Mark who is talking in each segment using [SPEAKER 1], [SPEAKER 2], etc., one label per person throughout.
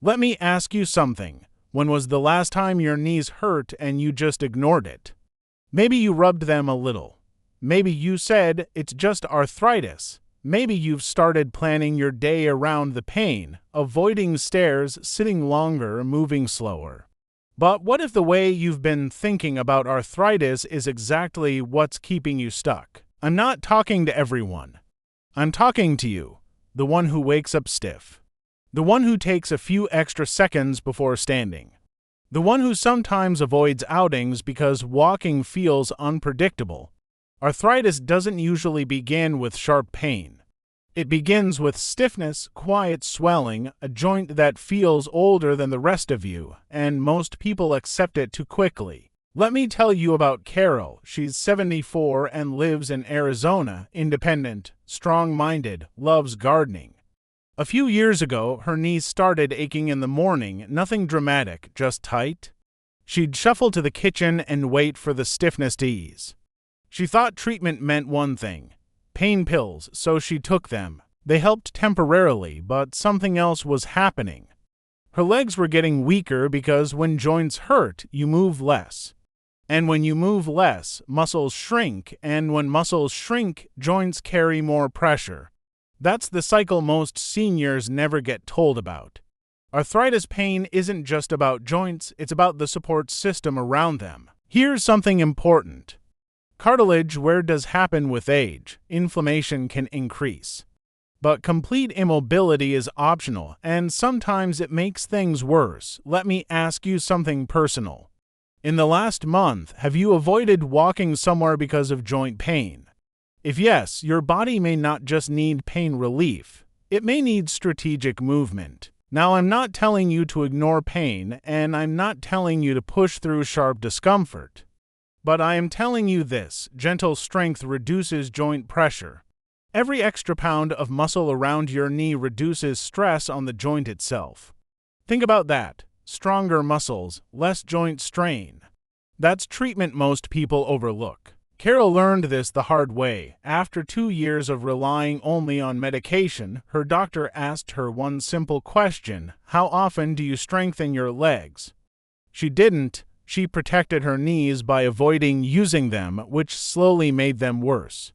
[SPEAKER 1] Let me ask you something. When was the last time your knees hurt and you just ignored it? Maybe you rubbed them a little. Maybe you said, it's just arthritis. Maybe you've started planning your day around the pain, avoiding stairs, sitting longer, moving slower. But what if the way you've been thinking about arthritis is exactly what's keeping you stuck? I'm not talking to everyone. I'm talking to you, the one who wakes up stiff. The one who takes a few extra seconds before standing. The one who sometimes avoids outings because walking feels unpredictable. Arthritis doesn't usually begin with sharp pain. It begins with stiffness, quiet swelling, a joint that feels older than the rest of you, and most people accept it too quickly. Let me tell you about Carol. She's 74 and lives in Arizona, independent, strong-minded, loves gardening. A few years ago, her knees started aching in the morning, nothing dramatic, just tight. She'd shuffle to the kitchen and wait for the stiffness to ease. She thought treatment meant one thing, pain pills, so she took them. They helped temporarily, but something else was happening. Her legs were getting weaker because when joints hurt, you move less. And when you move less, muscles shrink, and when muscles shrink, joints carry more pressure. That's the cycle most seniors never get told about. Arthritis pain isn't just about joints, it's about the support system around them. Here's something important. Cartilage wear does happen with age. Inflammation can increase. But complete immobility is optional, and sometimes it makes things worse. Let me ask you something personal. In the last month, have you avoided walking somewhere because of joint pain? If yes, your body may not just need pain relief. It may need strategic movement. Now, I'm not telling you to ignore pain, and I'm not telling you to push through sharp discomfort. But I am telling you this, gentle strength reduces joint pressure. Every extra pound of muscle around your knee reduces stress on the joint itself. Think about that. Stronger muscles, less joint strain. That's treatment most people overlook. Carol learned this the hard way. After 2 years of relying only on medication, her doctor asked her one simple question: how often do you strengthen your legs? She didn't. She protected her knees by avoiding using them, which slowly made them worse.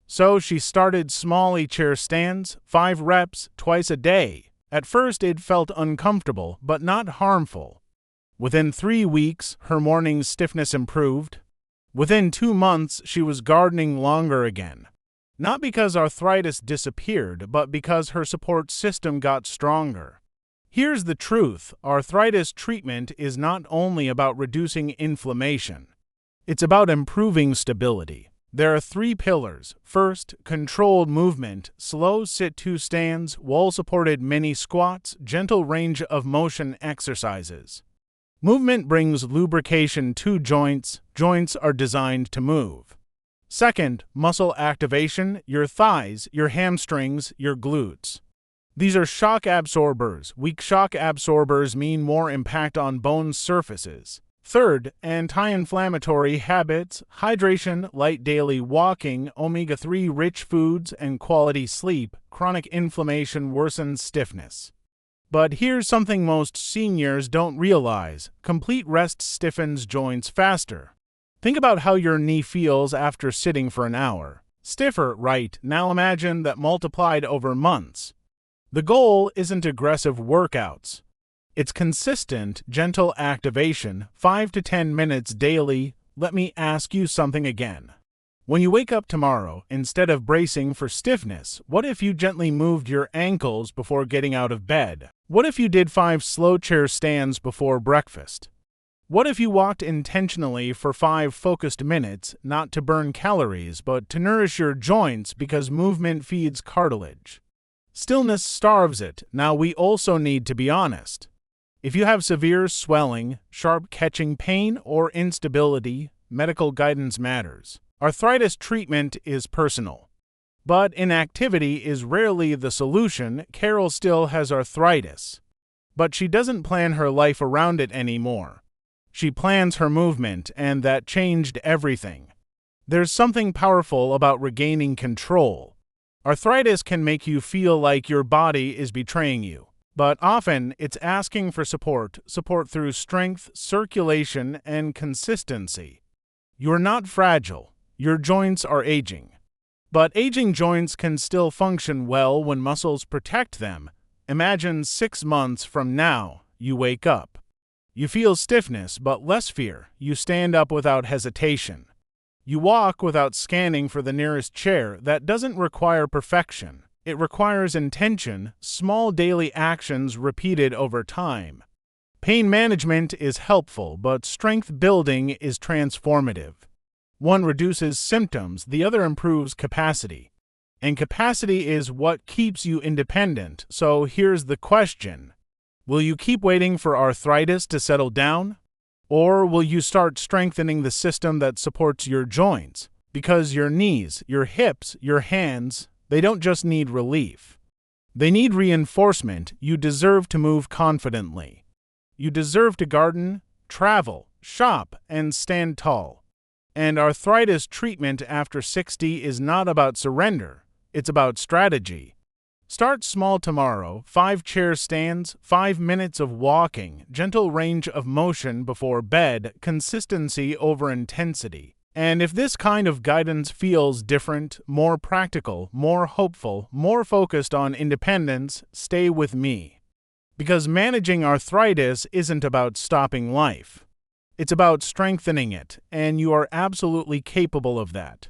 [SPEAKER 1] So she started small chair stands, 5 reps, twice a day. At first it felt uncomfortable, but not harmful. Within 3 weeks, her morning stiffness improved. Within 2 months, she was gardening longer again. Not because arthritis disappeared, but because her support system got stronger. Here's the truth. Arthritis treatment is not only about reducing inflammation. It's about improving stability. There are 3 pillars. First, controlled movement, slow sit-to stands, wall-supported mini squats, gentle range of motion exercises. Movement brings lubrication to joints. Joints are designed to move. Second, muscle activation, your thighs, your hamstrings, your glutes. These are shock absorbers. Weak shock absorbers mean more impact on bone surfaces. Third, anti-inflammatory habits, hydration, light daily walking, omega-3 rich foods, and quality sleep. Chronic inflammation worsens stiffness. But here's something most seniors don't realize. Complete rest stiffens joints faster. Think about how your knee feels after sitting for an hour. Stiffer, right? Now imagine that multiplied over months. The goal isn't aggressive workouts. It's consistent, gentle activation, 5 to 10 minutes daily. Let me ask you something again. When you wake up tomorrow, instead of bracing for stiffness, what if you gently moved your ankles before getting out of bed? What if you did 5 slow chair stands before breakfast? What if you walked intentionally for 5 focused minutes, not to burn calories, but to nourish your joints because movement feeds cartilage? Stillness starves it. Now we also need to be honest. If you have severe swelling, sharp catching pain, or instability, medical guidance matters. Arthritis treatment is personal. But inactivity is rarely the solution. Carol still has arthritis. But she doesn't plan her life around it anymore. She plans her movement, and that changed everything. There's something powerful about regaining control. Arthritis can make you feel like your body is betraying you. But often, it's asking for support through strength, circulation, and consistency. You're not fragile. Your joints are aging. But aging joints can still function well when muscles protect them. Imagine 6 months from now, you wake up. You feel stiffness, but less fear. You stand up without hesitation. You walk without scanning for the nearest chair. That doesn't require perfection. It requires intention, small daily actions repeated over time. Pain management is helpful, but strength building is transformative. One reduces symptoms, the other improves capacity. And capacity is what keeps you independent. So here's the question. Will you keep waiting for arthritis to settle down? Or will you start strengthening the system that supports your joints? Because your knees, your hips, your hands, they don't just need relief. They need reinforcement. You deserve to move confidently. You deserve to garden, travel, shop, and stand tall. And arthritis treatment after 60 is not about surrender. It's about strategy. Start small tomorrow, 5 chair stands, 5 minutes of walking, gentle range of motion before bed, consistency over intensity. And if this kind of guidance feels different, more practical, more hopeful, more focused on independence, stay with me. Because managing arthritis isn't about stopping life. It's about strengthening it, and you are absolutely capable of that.